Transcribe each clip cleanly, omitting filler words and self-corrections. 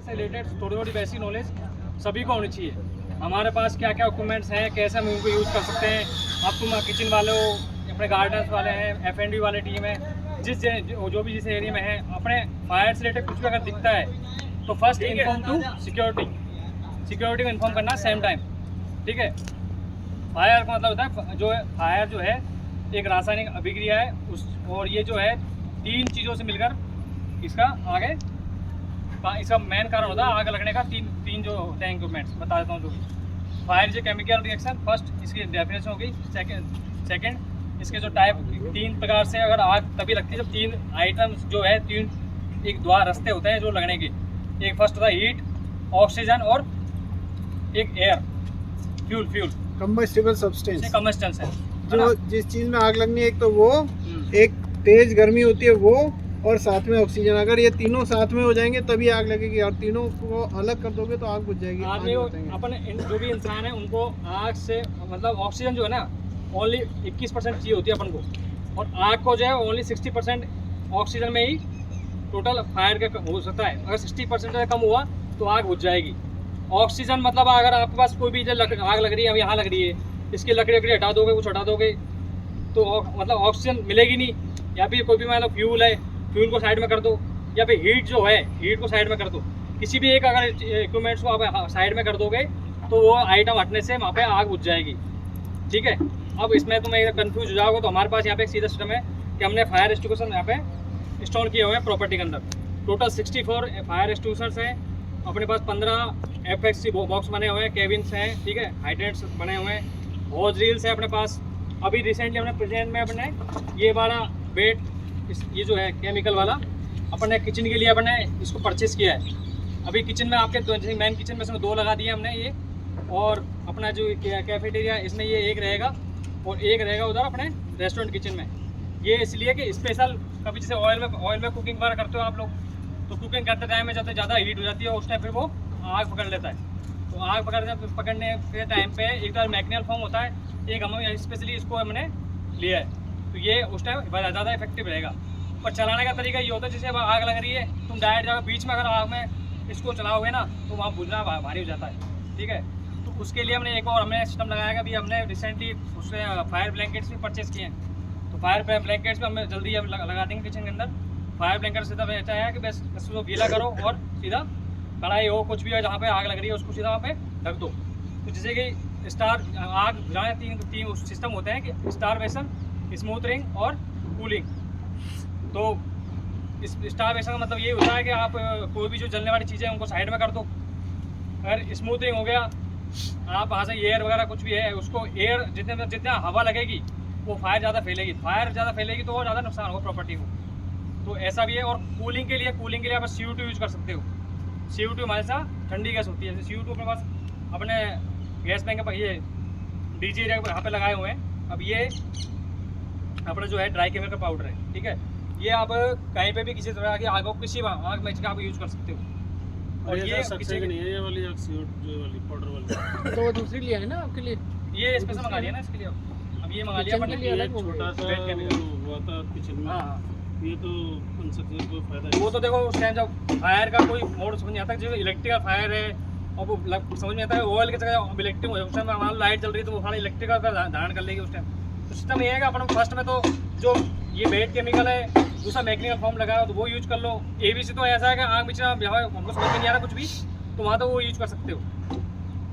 से रिलेटेड थोड़ी थोड़ी बेसिक नॉलेज सभी को होनी चाहिए। हमारे पास क्या क्या इक्विपमेंट्स हैं, कैसे हम उनको यूज़ कर सकते हैं। आप तुम किचन वाले हो, अपने गार्डन्स वाले हैं, F&B वाले टीम है, जो भी जिस एरिया में है, अपने फायर से रिलेटेड कुछ भी अगर दिखता है तो फर्स्ट इन्फॉर्म टू सिक्योरिटी को इन्फॉर्म करना सेम टाइम। ठीक है, फायर का मतलब होता है जो फायर जो है एक रासायनिक अभिक्रिया है और ये जो है 3 चीज़ों से मिलकर इसका आगे इसका मेन कारण होता है आग लगने का। तीन जो होते हैं इक्विपमेंट्स बता देता हूँ। जो फायर जो केमिकल रिएक्शन, फर्स्ट इसकी डेफिनेशन होगी। सेकंड इसके जो टाइप 3 प्रकार से अगर आग तभी लगती है जब 3 आइटम्स जो है 3 एक द्वार रास्ते होते हैं जो लगने के। एक फर्स्ट होता है हीट, ऑक्सीजन और एक एयर, फ्यूल कंबस्टिबल सब्सटेंस कम्बस्टेंस है जो जिस चीज में आग लगनी है। एक तो वो एक तेज गर्मी होती है वो, और साथ में ऑक्सीजन। अगर ये तीनों साथ में हो जाएंगे तभी आग लगेगी, और तीनों को अलग कर दोगे तो आग बुझ जाएगी। अपन जो भी इंसान है उनको आग से मतलब ऑक्सीजन जो है ना ओनली 21% चाहिए होती है अपन को, और आग को जो है ओनली 60% ऑक्सीजन में ही टोटल फायर का हो सकता है। अगर 60% से कम हुआ तो आग बुझ जाएगी। ऑक्सीजन मतलब अगर आपके पास कोई भी आग लग रही है, अब यहाँ लग रही है, इसकी लकड़ी हटा दोगे, कुछ हटा दोगे तो मतलब ऑक्सीजन मिलेगी नहीं। या फिर कोई भी मतलब फ्यूल है, फ्यूल को साइड में कर दो, या फिर हीट जो है हीट को साइड में कर दो। किसी भी एक अगर इक्विपमेंट्स को आप साइड में कर दोगे तो वो आइटम हटने से वहाँ पे आग बुझ जाएगी। ठीक है, अब इसमें तुम एक कन्फ्यूज हो जाओगे तो हमारे पास यहाँ पे एक सीधा सिस्टम है कि हमने फायर एक्सटिंग्विशर यहाँ पे इंस्टॉल किए हुए हैं प्रॉपर्टी के अंदर। टोटल 64 फायर एक्सटिंग्विशर्स हैं अपने पास, 15 FXC बॉक्स बने हुए हैं, केबिन्स हैं, ठीक है, हाइड्रेंट्स बने हुए हैं, हॉज रील्स है अपने पास। अभी रिसेंटली हमने प्रेजेंट में अपने ये वाला वेट ये जो है केमिकल वाला अपने किचन के लिए अपने इसको परचेस किया है। अभी किचन में आपके जैसे मेन किचन में इसमें 2 लगा दिए हमने ये, और अपना जो कैफेटेरिया इसमें ये एक रहेगा और एक रहेगा उधर अपने रेस्टोरेंट किचन में। ये इसलिए कि स्पेशल कभी जैसे ऑयल में कुकिंग वगैरह करते हो आप लोग, तो कुकिंग करते टाइम में जब ज़्यादा हीट हो जाती है उस टाइम फिर वो आग पकड़ लेता है। तो आग पकड़ने के टाइम पे एक तो मैकेनिकल फॉर्म होता है, एक हम स्पेशली इसको हमने लिया है, तो ये उस टाइम ज़्यादा इफेक्टिव रहेगा। पर चलाने का तरीका ये होता है, जैसे अब आग लग रही है तुम डायरेक्ट जाकर बीच में अगर आग में इसको चलाओगे ना तो वहाँ बुझना भारी हो जाता है। ठीक है, तो उसके लिए हमने एक और हमने सिस्टम लगाया है। अभी हमने रिसेंटली उससे फायर ब्लैंकेट्स भी परचेज़ किए हैं, तो फायर ब्लैंकेट्स भी हमें जल्दी हम लगा देंगे किचन के अंदर। फायर ब्लैंकेट सीधा ऐसा है कि बस उसको गीला करो और सीधा कढ़ाई हो कुछ भी हो जहाँ पे आग लग रही है उसको सीधा वहाँ पे ढक दो। तो जैसे कि स्टार आग बुझाने 3 सिस्टम होते हैं कि स्टारवेशन, स्मूथरिंग और कूलिंग। तो इस स्टारवेशन का मतलब ये होता है कि आप कोई भी जो जलने वाली चीज़ें उनको साइड में कर दो। अगर स्मूथरिंग हो गया, आप वहाँ से एयर वगैरह कुछ भी है उसको एयर जितना हवा लगेगी वो फायर ज़्यादा फैलेगी तो और ज़्यादा नुकसान होगा प्रॉपर्टी को। तो ऐसा भी है। और कूलिंग के लिए आप CO2 यूज़ कर सकते हो। CO2 हमारे साथ ठंडी गैस होती है। CO2 अपने पास अपने गैस बैंक पर ये DG एरिया पर यहाँ पे लगाए हुए हैं। अब ये अपना जो है ड्राई केमिकल पाउडर है, ठीक है, ये आप कहीं पे भी किसी तरह की आग किसी आग में आप यूज़ कर सकते हो। और ये किसी नहीं है, ये वाली जो वाली पाउडर वाली तो वो दूसरी लिया है ना आपके लिए, ये स्पेशल मंगा लिया ना इसके लिए। अब ये मंगा लिया अपने लिए छोटा सा हुआ था किचन में। हाँ, ये तो कंस्ट्रक्शन को फायदा है। वो तो देखो उस टाइम जब फायर का कोई मोड समझ नहीं आता, जो इलेक्ट्रिकल फायर है और वो समझ में आता है ऑयल की जगह अब इलेक्ट्रिक हो, उस टाइम हमारा लाइट चल रही है तो वो सारा इलेक्ट्रिकल का धारण कर लेगी उस टाइम। तो सिस्टम ये है कि अपन फर्स्ट में तो जो ये वेट केमिकल है दूसरा मैकेनिकल फॉर्म लगाया तो वो यूज कर लो। ABC तो ऐसा है कि आग बिचना हमको समझ में नहीं आ रहा कुछ भी तो वहाँ तो वो यूज कर सकते हो।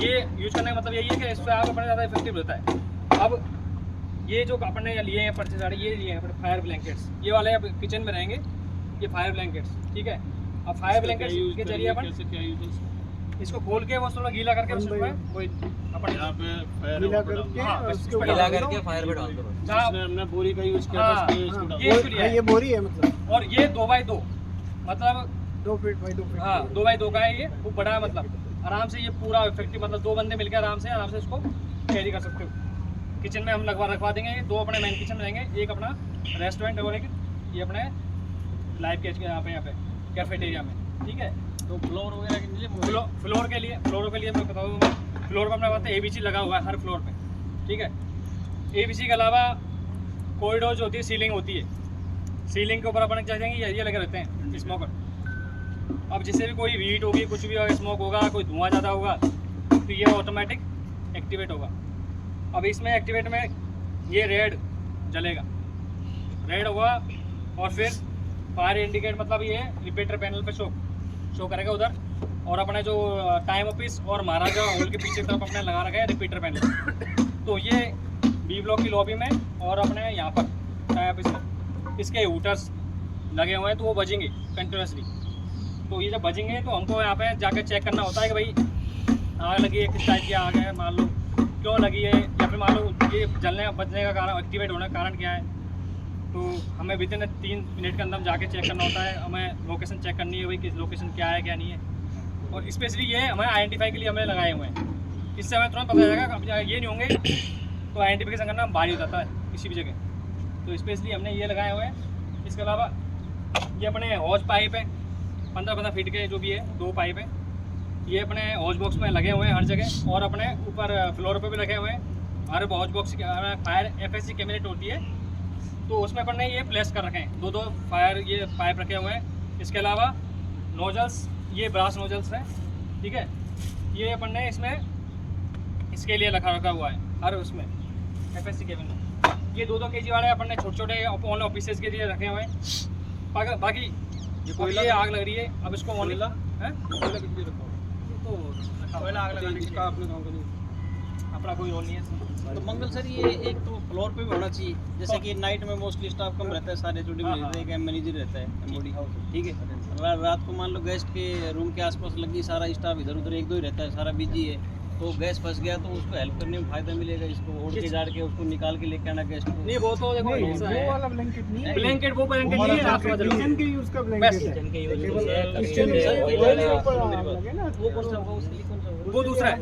ये यूज करने का मतलब यही है कि इससे आग अपने ज़्यादा इफेक्टिव रहता है। अब ये जो अपने लिए हैं परचेज वाले ये लिए हैं अपने फायर ब्लैंकेट्स, ये वाले अब किचन में रहेंगे ये फायर ब्लैंकेट्स, ठीक है। अब फायर ब्लैंकेट्स के जरिए अपन इसको खोल के वो थोड़ा गीला करके उसमें कोई अपन यहाँ पे फायर गीला करके हाँ, उसके ऊपर गीला डाल दो। करके फायर पे डाल दो। जहाँ जिसमें हमने बोरी का यूज किया हाँ, था उसमें इसको डाल ये इसको लिया है। ये बोरी है मतलब और ये 2x2 मतलब 2 फीट बाई 2 फीट। हाँ 2x2 का है। ये खूब बड़ा है, मतलब आराम से ये पूरा इफेक्टिव, मतलब 2 बंदे मिलकर आराम से इसको कैरी कर सकते हो। किचन में हम रखवा देंगे। ये 2 अपने मेन किचन में रहेंगे, एक अपना रेस्टोरेंट और एक ये अपने लाइव केज के यहाँ पे कैफेटेरिया में, ठीक है। तो फ्लोर वगैरह के लिए फ्लोर के लिए मैं बताऊँ, फ्लोर पर अपने पास ABC लगा हुआ है हर फ्लोर पे, ठीक है। ABC के अलावा कॉरिडोर जो होती है सीलिंग होती है, सीलिंग के ऊपर अपन क्या जाएंगे ये लगे रहते हैं स्मोकर, अब जिससे भी कोई हीट होगी, कुछ भी स्मोक होगा, कोई धुआं ज़्यादा होगा, तो ये ऑटोमेटिक एक्टिवेट होगा। अब इसमें एक्टिवेट में ये रेड जलेगा, रेड होगा, और फिर फायर इंडिकेट मतलब ये रिपीटर पैनल पे शो करेगा उधर। और अपने जो टाइम ऑफिस और महाराजा हॉल के पीछे तरफ अपने लगा रखा है रिपीटर पैनल। तो ये बी ब्लॉक की लॉबी में और अपने यहाँ पर टाइम ऑफिस में इसके हूटर्स लगे हुए हैं, तो वो बजेंगे कंटिन्यूसली। तो ये जब बजेंगे तो हमको यहाँ पे जाकर चेक करना होता है कि भाई आग लगी है, किस टाइप की आग है, मान लो क्यों लगी है, या फिर मान लो ये जलने बजने का कारण, एक्टिवेट होने का कारण क्या है। तो हमें विद इन 3 मिनट के अंदर जाके चेक करना होता है, हमें लोकेशन चेक करनी है भाई किस लोकेशन क्या है क्या नहीं है। और स्पेशली ये हमें आइडेंटिफाई के लिए हमने लगाए हुए हैं, इससे हमें तुरंत पता चलेगा कि अब ये नहीं होंगे तो आइडेंटिफिकेशन करना भारी हो जाता है किसी भी जगह। तो स्पेशली हमने ये लगाए हुए हैं। इसके अलावा ये अपने हॉज पाइप है 15-15 फीट के जो भी है, 2 पाइप है, ये अपने हॉज बॉक्स में लगे हुए हैं हर जगह, और अपने ऊपर फ्लोर पे भी लगे हुए हैं। हर हॉज बॉक्स की फायर FSC कैबिनेट होती है, तो उसमें अपन ने ये प्लेस कर रखे हैं, 2-2 फायर ये पाइप रखे हुए हैं। इसके अलावा नोजल्स, ये ब्रास नोजल्स हैं, ठीक है, ये अपन ने इसमें इसके लिए रखा हुआ है हर उसमें FSC कैबिनेट। ये 2-2 kg वाले अपन ने छोटे छोटे ऑन ऑफिसेज के लिए रखे हुए हैं। बाकी ये आग लग रही है, अब इसको ऑन आग लगाने का आपने काम करें अपना कोई रोल नहीं है। तो मंगल सर, ये एक तो फ्लोर पे भी होना चाहिए, जैसे कि नाइट में मोस्टली स्टाफ कम रहता है, सारे जो मैनेजर रहता है MOD, ठीक है। रात को मान लो गेस्ट के रूम के आसपास लगी, सारा स्टाफ इधर उधर 1-2 ही रहता है, सारा बिजी है, तो गैस फंस गया तो उसको हेल्प करने में फायदा मिलेगा, इसको ओढ़ के झाड़ के उसको निकाल के लेके आना गेस्ट को। नहीं वो तो देखो ऐसा है, वो वाला ब्लैंकेट नहीं है, ब्लैंकेट वो ब्लैंकेट नहीं है, रात वाला किचन के यूज का ब्लैंकेट है। वो दूसरा है,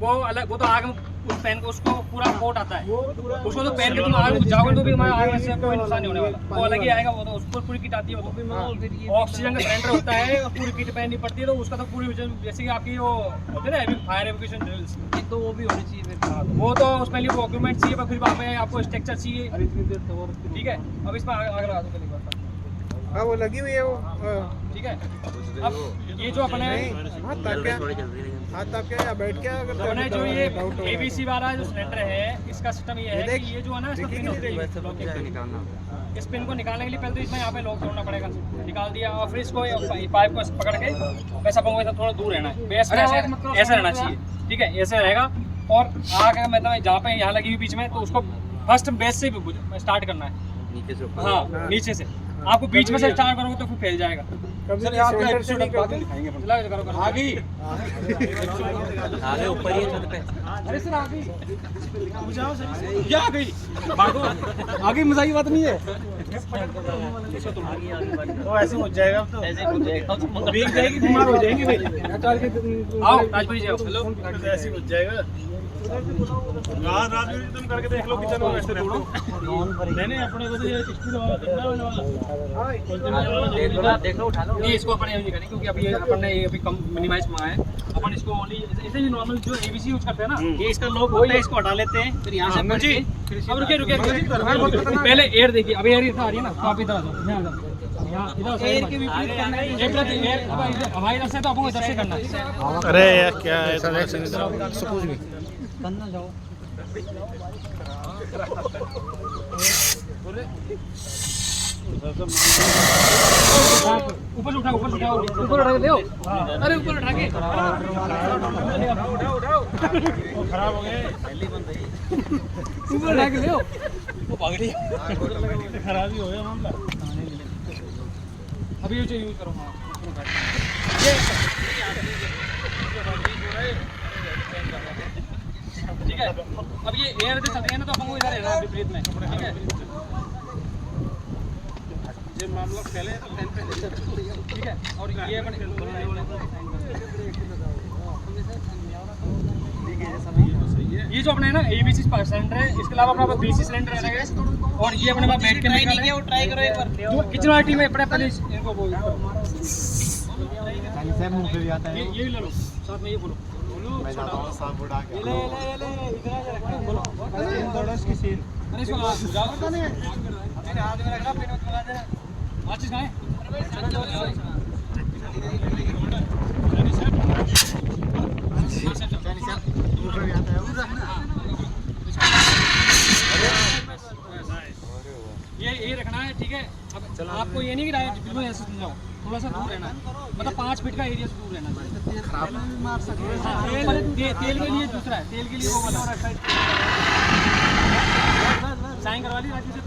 वो अलग, वो तो आग में उस पेन को उसको पूरा कोट आता है, उसको तो पेन के तुम आग में जाओगे तो भी हमारे आग में से कोई नुकसान नहीं होने वाला, वो अलग ही आएगा। वो तो उसको पूरी किट आती है, वो तो ऑक्सीजन का सिलेंडर होता है और पूरी किट पहननी पड़ती है, तो उसका तो पूरी जैसे कि आपकी वो होते हैं ना फायर एवोक्यूएशन ड्रिल्स, तो वो भी होनी चाहिए फिर। वो तो उसमें लिए डॉक्यूमेंट चाहिए, फिर वहाँ पे आपको स्ट्रक्चर चाहिए, ठीक है। अब इसमें आग लगा दो, हाँ वो लगी हुई है वो, ठीक है। अब ये जो अपने हाथ ताप क्या या बैठ क्या, अगर अपने जो ये डाउट हो ABC वाला जो सिलेंडर है, इसका सिस्टम ये है कि ये जो है ना, इसका पिन होती है, इस पिन को निकालने के लिए पहले तो इसमें यहाँ पे लॉक तोड़ना पड़ेगा, निकाल दिया, और फिर इसको पाइप को पकड़ के वैसा पंखा थोड़ा दूर रहना है, बेस ऐसा रहना चाहिए, ठीक है, ऐसे रहेगा। और आग है मतलब जहाँ पे यहाँ लगी हुई बीच में, तो उसको फर्स्ट बेस से स्टार्ट करना है, नीचे से, हाँ नीचे से। आपको बीच में से स्टार्ट करोगे तो फिर फैल जाएगा। सर आपका एपिसोड बाद में दिखाएंगे, आगे ऊपर ही छत पे। अरे सर आगे बुझाओ सर, क्या आ गई भागो, आगे मजा की बात नहीं है, तो ऐसे हो जाएगा, अब तो ऐसे हो जाएगा, तो भीग जाएगी, बीमार हो जाएंगे भाई। आओ राजपुरी जी, आओ। हेलो, ऐसे हो जाएगा। रात में तुम करके देख लो, किचन में वैसे तोड़ो। नहीं अपने को तो ये स्पीड वाला देखो, उठा लो। नहीं इसको अपन यूज नहीं करेंगे, क्योंकि अभी ये अपन ने ये अभी कम मिनिमाइज मंगाया है, अपन इसको ओनली ऐसे ही नॉर्मल जो ABC यूज करते हैं ना, ये इसका लोग होता है, इसको हटा लेते हैं, फिर यहाँ से पढ़ के अब रुकिए पहले एयर देखिए, अभी एयर इधर आ रही है ना, तो आप इधर आ जाओ, यहाँ इधर एयर के विपरीत करना है। एयर हमारी तरफ से तो आपको इधर से करना है। अरे यार क्या है, करना जाओ ऊपर उठा, ऊपर उठा, ऊपर उठा के ले, अरे ऊपर उठा के खराब हो गए, ऊपर उठा के ले, वो भाग रही है, खराब ही हो गया मामला। अभी यूज करो, ठीक है। अब ये एयर से चलते हैं ना, तो अपन को इधर रहना है विपरीत में, ठीक है। ये मामला पहले ठीक है, और ये अपन ये जो अपने है ना ABC सिलेंडर है, इसके अलावा अपना BC सिलेंडर रहेगा, और ये अपने पास बैठ के ट्राई नहीं किया, वो ट्राई करो एक बार। किचन वाली टीम में अपने पहले इनको बोल, ये ले लो साथ में, ये बोलो मैं जाता हूँ सांप उड़ा के, ले इधर आ जा, बोलो की सीन। अरे इसको जाओ, मेरे हाथ में रखना, पेन मत लगा देना, माचिस कहाँ है? है, ठीक है। अब आपको ये नहीं कि डायरेक्ट बिल्कुल ऐसे सुन जाओ, थोड़ा सा दूर रहना है, मतलब 5 फीट का एरिया से दूर रहना चाहिए। हाँ, तेल के लिए दूसरा है, तेल के लिए वो वाला साइन करवा ली राजू से।